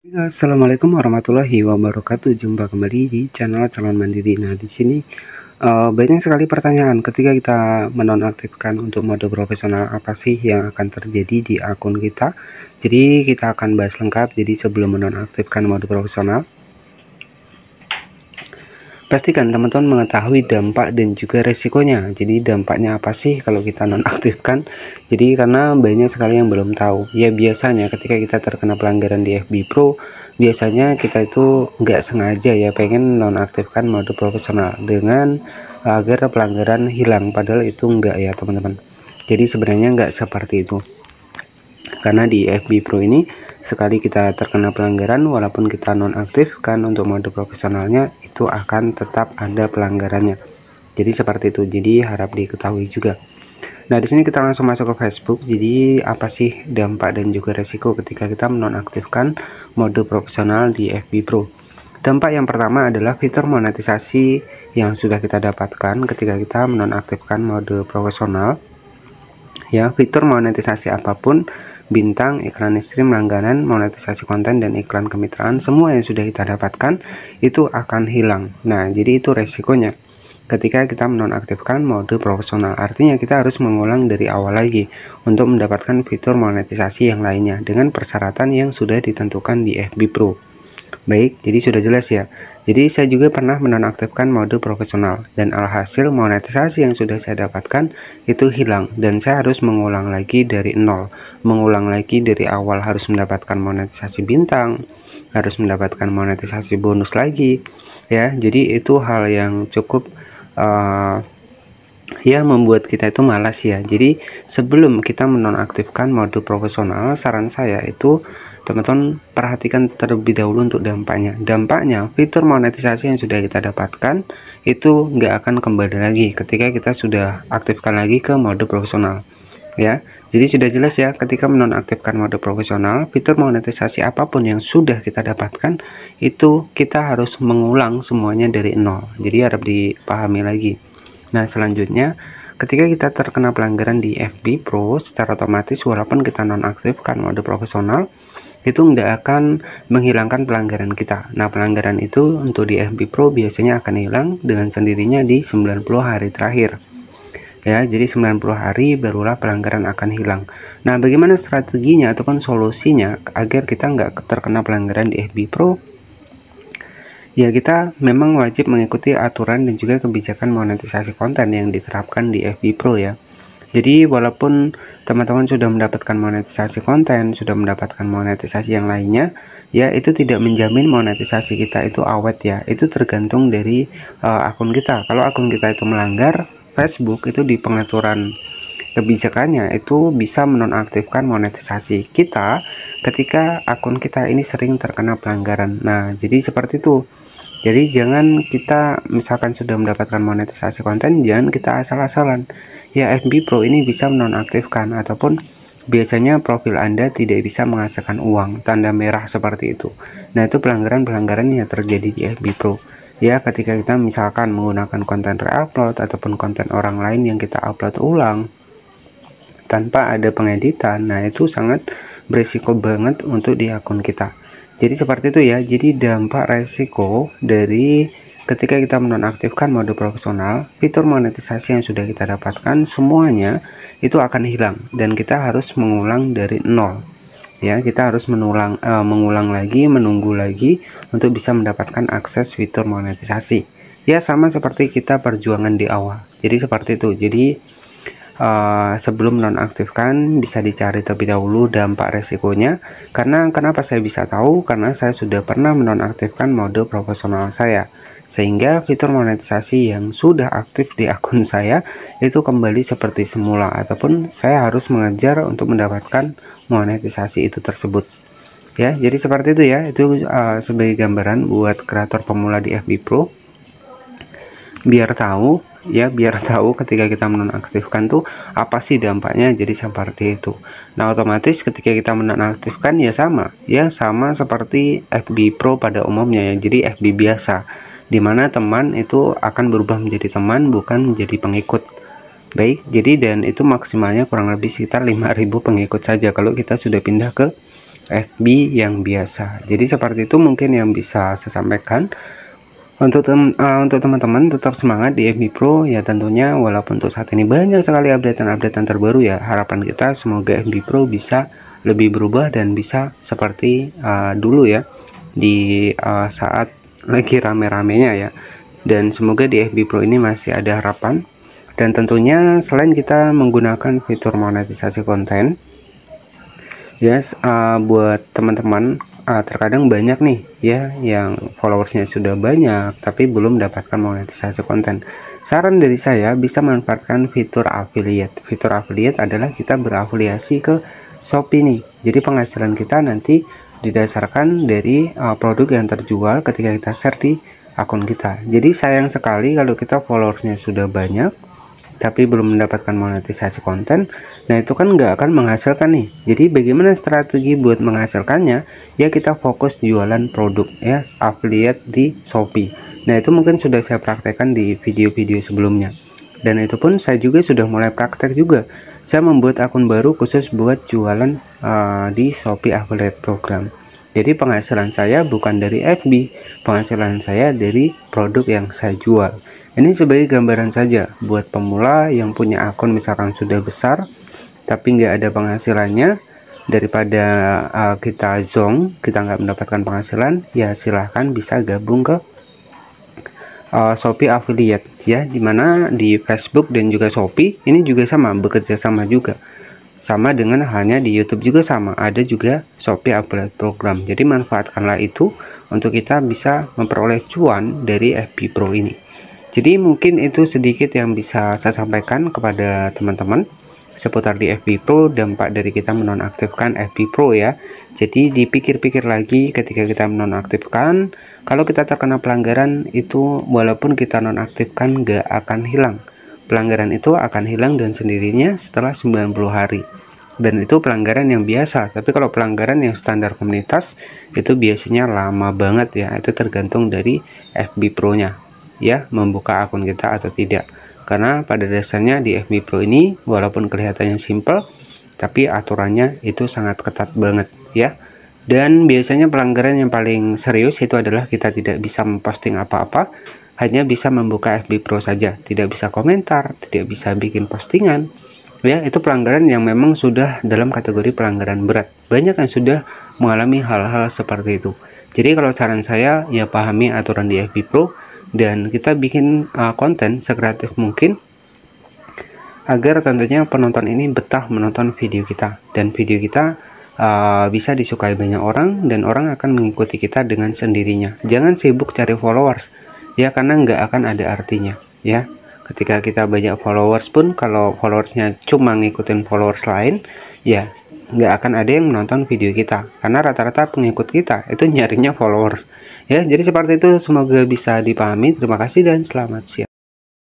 Assalamualaikum warahmatullahi wabarakatuh. Jumpa kembali di channel Calon Mandiri. Nah, di sini banyak sekali pertanyaan ketika kita menonaktifkan untuk mode profesional, apa sih yang akan terjadi di akun kita. Jadi kita akan bahas lengkap. Jadi sebelum menonaktifkan mode profesional, pastikan teman-teman mengetahui dampak dan juga resikonya. Jadi dampaknya apa sih kalau kita nonaktifkan? Jadi karena banyak sekali yang belum tahu. Ya biasanya ketika kita terkena pelanggaran di FB Pro, biasanya kita itu nggak sengaja ya pengen nonaktifkan mode profesional dengan agar pelanggaran hilang. Padahal itu enggak ya teman-teman. Jadi sebenarnya nggak seperti itu. Karena di FB Pro ini sekali kita terkena pelanggaran, walaupun kita nonaktifkan untuk mode profesionalnya, itu akan tetap ada pelanggarannya. Jadi seperti itu. Jadi harap diketahui juga. Nah, di sini kita langsung masuk ke Facebook. Jadi apa sih dampak dan juga resiko ketika kita menonaktifkan mode profesional di FB Pro? Dampak yang pertama adalah fitur monetisasi yang sudah kita dapatkan ketika kita menonaktifkan mode profesional. Ya, fitur monetisasi apapun, bintang, iklan stream, langganan, monetisasi konten, dan iklan kemitraan, semua yang sudah kita dapatkan itu akan hilang. Nah, jadi itu resikonya ketika kita menonaktifkan mode profesional. Artinya kita harus mengulang dari awal lagi untuk mendapatkan fitur monetisasi yang lainnya dengan persyaratan yang sudah ditentukan di FB Pro. Baik, jadi sudah jelas ya. Jadi saya juga pernah menonaktifkan mode profesional dan alhasil monetisasi yang sudah saya dapatkan itu hilang dan saya harus mengulang lagi dari nol, mengulang lagi dari awal, harus mendapatkan monetisasi bintang, harus mendapatkan monetisasi bonus lagi ya. Jadi itu hal yang cukup ya membuat kita itu malas ya. Jadi sebelum kita menonaktifkan mode profesional, saran saya itu teman-teman perhatikan terlebih dahulu untuk dampaknya. Dampaknya fitur monetisasi yang sudah kita dapatkan itu nggak akan kembali lagi ketika kita sudah aktifkan lagi ke mode profesional ya. Jadi sudah jelas ya, ketika menonaktifkan mode profesional, fitur monetisasi apapun yang sudah kita dapatkan itu kita harus mengulang semuanya dari nol. Jadi harap dipahami lagi. Nah, selanjutnya ketika kita terkena pelanggaran di FB Pro, secara otomatis walaupun kita nonaktifkan mode profesional, itu nggak akan menghilangkan pelanggaran kita. Nah, pelanggaran itu untuk di FB Pro biasanya akan hilang dengan sendirinya di 90 hari terakhir. Ya, jadi 90 hari barulah pelanggaran akan hilang. Nah, bagaimana strateginya ataupun solusinya agar kita nggak terkena pelanggaran di FB Pro? Ya, kita memang wajib mengikuti aturan dan juga kebijakan monetisasi konten yang diterapkan di FB Pro ya. Jadi walaupun teman-teman sudah mendapatkan monetisasi konten, sudah mendapatkan monetisasi yang lainnya, ya itu tidak menjamin monetisasi kita itu awet ya. Itu tergantung dari akun kita. Kalau akun kita itu melanggar, Facebook itu di pengaturan kebijakannya itu bisa menonaktifkan monetisasi kita ketika akun kita ini sering terkena pelanggaran. Nah, jadi seperti itu. Jadi jangan kita misalkan sudah mendapatkan monetisasi konten, jangan kita asal-asalan. Ya, FB Pro ini bisa menonaktifkan ataupun biasanya profil Anda tidak bisa menghasilkan uang, tanda merah seperti itu. Nah, itu pelanggaran-pelanggaran yang terjadi di FB Pro. Ya, ketika kita misalkan menggunakan konten reupload ataupun konten orang lain yang kita upload ulang tanpa ada pengeditan, nah itu sangat berisiko banget untuk di akun kita. Jadi seperti itu ya. Jadi dampak resiko dari ketika kita menonaktifkan mode profesional, fitur monetisasi yang sudah kita dapatkan semuanya itu akan hilang dan kita harus mengulang dari nol. Ya, kita harus mengulang lagi, menunggu lagi untuk bisa mendapatkan akses fitur monetisasi. Ya, sama seperti kita perjuangan di awal. Jadi seperti itu. Jadi sebelum nonaktifkan bisa dicari terlebih dahulu dampak resikonya. Karena kenapa saya bisa tahu? Karena saya sudah pernah menonaktifkan mode profesional saya, sehingga fitur monetisasi yang sudah aktif di akun saya itu kembali seperti semula, ataupun saya harus mengejar untuk mendapatkan monetisasi itu tersebut ya. Jadi seperti itu ya. Itu sebagai gambaran buat kreator pemula di FB Pro, biar tahu ya, biar tahu ketika kita menonaktifkan tuh apa sih dampaknya. Jadi seperti itu. Nah, otomatis ketika kita menonaktifkan ya sama seperti FB Pro pada umumnya ya. Jadi FB biasa, dimana teman itu akan berubah menjadi teman, bukan menjadi pengikut. Baik, jadi dan itu maksimalnya kurang lebih sekitar 5.000 pengikut saja kalau kita sudah pindah ke FB yang biasa. Jadi seperti itu mungkin yang bisa saya sampaikan. Untuk teman-teman tetap semangat di FB Pro ya, tentunya walaupun untuk saat ini banyak sekali updatean terbaru ya, harapan kita semoga FB Pro bisa lebih berubah dan bisa seperti dulu ya, di saat lagi rame-ramenya ya. Dan semoga di FB Pro ini masih ada harapan. Dan tentunya selain kita menggunakan fitur monetisasi konten, yes, buat teman-teman terkadang banyak nih ya yang followersnya sudah banyak tapi belum mendapatkan monetisasi konten. Saran dari saya bisa manfaatkan fitur affiliate. Fitur affiliate adalah kita berafiliasi ke Shopee nih. Jadi penghasilan kita nanti didasarkan dari produk yang terjual ketika kita share di akun kita. Jadi sayang sekali kalau kita followersnya sudah banyak tapi belum mendapatkan monetisasi konten. Nah itu kan nggak akan menghasilkan nih. Jadi bagaimana strategi buat menghasilkannya? Ya kita fokus jualan produk ya, affiliate di Shopee. Nah itu mungkin sudah saya praktekkan di video-video sebelumnya. Dan itu pun saya juga sudah mulai praktek juga. Saya membuat akun baru khusus buat jualan di Shopee Affiliate Program. Jadi penghasilan saya bukan dari FB, penghasilan saya dari produk yang saya jual. Ini sebagai gambaran saja buat pemula yang punya akun misalkan sudah besar tapi nggak ada penghasilannya, daripada kita zonk, kita nggak mendapatkan penghasilan, ya silahkan bisa gabung ke Shopee Affiliate ya, dimana di Facebook dan juga Shopee ini juga sama, bekerja sama juga. Sama dengan halnya di YouTube juga sama, ada juga Shopee Affiliate Program. Jadi manfaatkanlah itu untuk kita bisa memperoleh cuan dari FB Pro ini. Jadi mungkin itu sedikit yang bisa saya sampaikan kepada teman-teman seputar di FB Pro, dampak dari kita menonaktifkan FB Pro ya. Jadi dipikir-pikir lagi ketika kita menonaktifkan, kalau kita terkena pelanggaran itu walaupun kita nonaktifkan gak akan hilang. Pelanggaran itu akan hilang dan sendirinya setelah 90 hari. Dan itu pelanggaran yang biasa, tapi kalau pelanggaran yang standar komunitas itu biasanya lama banget ya. Itu tergantung dari FB Pro nya ya, membuka akun kita atau tidak. Karena pada dasarnya di FB Pro ini walaupun kelihatannya simple, tapi aturannya itu sangat ketat banget ya. Dan biasanya pelanggaran yang paling serius itu adalah kita tidak bisa memposting apa-apa, hanya bisa membuka FB Pro saja, tidak bisa komentar, tidak bisa bikin postingan ya. Itu pelanggaran yang memang sudah dalam kategori pelanggaran berat. Banyak yang sudah mengalami hal-hal seperti itu. Jadi kalau saran saya ya, pahami aturan di FB Pro dan kita bikin konten sekreatif mungkin agar tentunya penonton ini betah menonton video kita, dan video kita bisa disukai banyak orang dan orang akan mengikuti kita dengan sendirinya. Jangan sibuk cari followers ya, karena nggak akan ada artinya ya. Ketika kita banyak followers pun, kalau followersnya cuma ngikutin followers lain ya nggak akan ada yang menonton video kita, karena rata-rata pengikut kita itu nyarinya followers ya. Jadi seperti itu, semoga bisa dipahami. Terima kasih dan selamat siang.